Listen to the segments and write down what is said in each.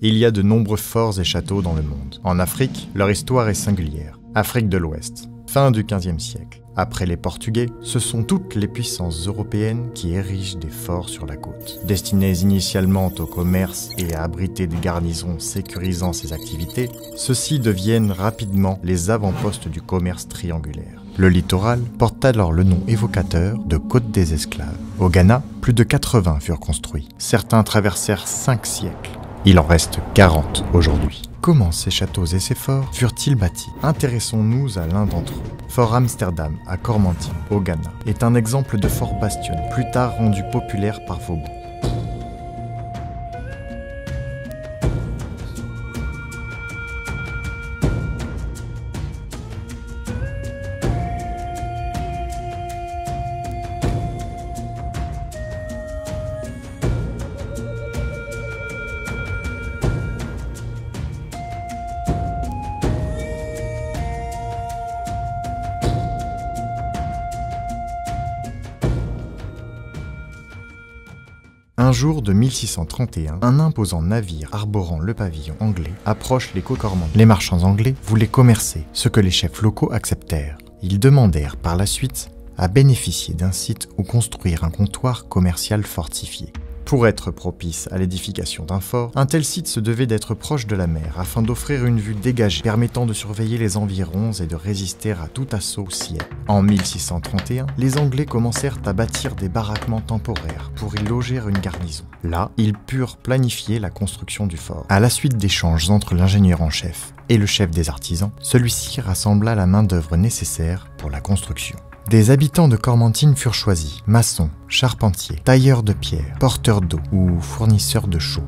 Il y a de nombreux forts et châteaux dans le monde. En Afrique, leur histoire est singulière. Afrique de l'Ouest, fin du XVe siècle. Après les Portugais, ce sont toutes les puissances européennes qui érigent des forts sur la côte. Destinés initialement au commerce et à abriter des garnisons sécurisant ces activités, ceux-ci deviennent rapidement les avant-postes du commerce triangulaire. Le littoral porte alors le nom évocateur de Côte des Esclaves. Au Ghana, plus de 80 furent construits. Certains traversèrent 5 siècles. Il en reste 40 aujourd'hui. Comment ces châteaux et ces forts furent-ils bâtis? Intéressons-nous à l'un d'entre eux. Fort Amsterdam, à Cormentine, au Ghana, est un exemple de fort bastion, plus tard rendu populaire par Vauban. Un jour de 1631, un imposant navire arborant le pavillon anglais approche les côtes cormantines. Les marchands anglais voulaient commercer, ce que les chefs locaux acceptèrent. Ils demandèrent par la suite à bénéficier d'un site où construire un comptoir commercial fortifié. Pour être propice à l'édification d'un fort, un tel site se devait d'être proche de la mer afin d'offrir une vue dégagée permettant de surveiller les environs et de résister à tout assaut ciel. En 1631, les Anglais commencèrent à bâtir des baraquements temporaires pour y loger une garnison. Là, ils purent planifier la construction du fort. À la suite d'échanges entre l'ingénieur en chef et le chef des artisans, celui-ci rassembla la main-d'œuvre nécessaire pour la construction. Des habitants de Cormentine furent choisis, maçons, charpentiers, tailleurs de pierre, porteurs d'eau ou fournisseurs de chaux.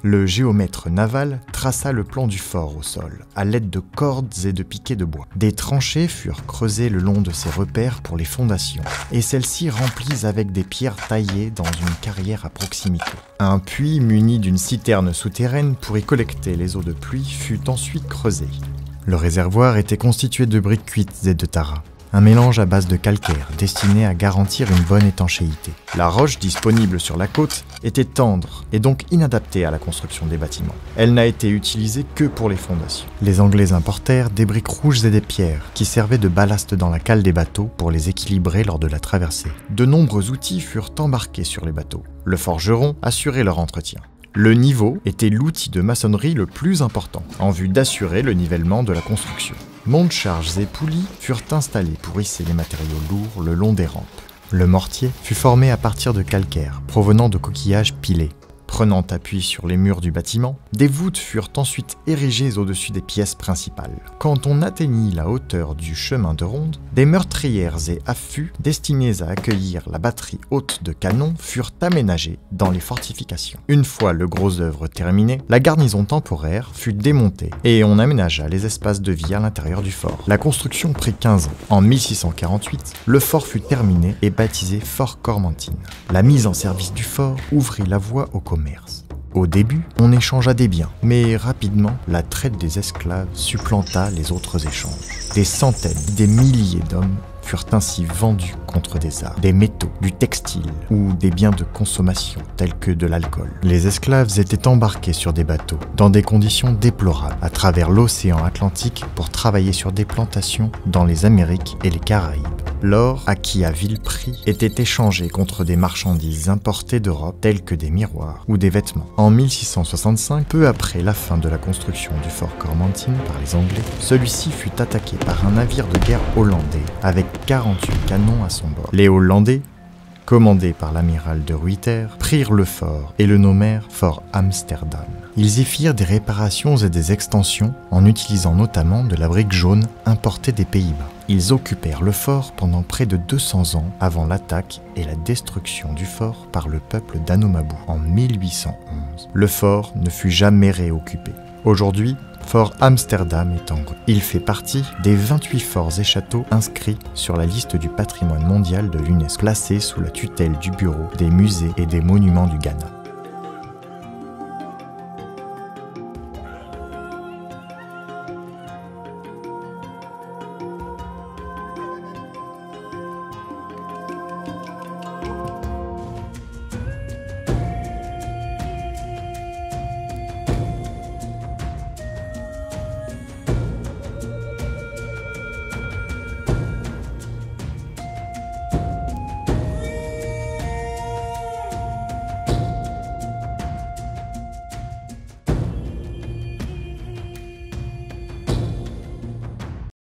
Le géomètre naval traça le plan du fort au sol, à l'aide de cordes et de piquets de bois. Des tranchées furent creusées le long de ces repères pour les fondations, et celles-ci remplies avec des pierres taillées dans une carrière à proximité. Un puits muni d'une citerne souterraine pour y collecter les eaux de pluie fut ensuite creusé. Le réservoir était constitué de briques cuites et de tara. Un mélange à base de calcaire destiné à garantir une bonne étanchéité. La roche disponible sur la côte était tendre et donc inadaptée à la construction des bâtiments. Elle n'a été utilisée que pour les fondations. Les Anglais importèrent des briques rouges et des pierres qui servaient de ballast dans la cale des bateaux pour les équilibrer lors de la traversée. De nombreux outils furent embarqués sur les bateaux. Le forgeron assurait leur entretien. Le niveau était l'outil de maçonnerie le plus important, en vue d'assurer le nivellement de la construction. Monte-charges et poulies furent installés pour hisser les matériaux lourds le long des rampes. Le mortier fut formé à partir de calcaire, provenant de coquillages pilés. Prenant appui sur les murs du bâtiment, des voûtes furent ensuite érigées au-dessus des pièces principales. Quand on atteignit la hauteur du chemin de ronde, des meurtrières et affûts destinés à accueillir la batterie haute de canons furent aménagés dans les fortifications. Une fois le gros œuvre terminé, la garnison temporaire fut démontée et on aménagea les espaces de vie à l'intérieur du fort. La construction prit 15 ans. En 1648, le fort fut terminé et baptisé Fort Cormentine. La mise en service du fort ouvrit la voie au commerce. Au début, on échangea des biens, mais rapidement, la traite des esclaves supplanta les autres échanges. Des centaines, des milliers d'hommes furent ainsi vendus contre des armes, des métaux, du textile ou des biens de consommation tels que de l'alcool. Les esclaves étaient embarqués sur des bateaux dans des conditions déplorables à travers l'océan Atlantique pour travailler sur des plantations dans les Amériques et les Caraïbes. L'or, acquis à vil prix, était échangé contre des marchandises importées d'Europe telles que des miroirs ou des vêtements. En 1665, peu après la fin de la construction du fort Cormentine par les Anglais, celui-ci fut attaqué par un navire de guerre hollandais avec 48 canons à son bord. Les Hollandais, commandés par l'amiral de Ruyter, prirent le fort et le nommèrent Fort Amsterdam. Ils y firent des réparations et des extensions en utilisant notamment de la brique jaune importée des Pays-Bas. Ils occupèrent le fort pendant près de 200 ans avant l'attaque et la destruction du fort par le peuple d'Anomabou en 1811. Le fort ne fut jamais réoccupé. Aujourd'hui, Fort Amsterdam est en ruine. Il fait partie des 28 forts et châteaux inscrits sur la liste du patrimoine mondial de l'UNESCO, placés sous la tutelle du Bureau des musées et des monuments du Ghana.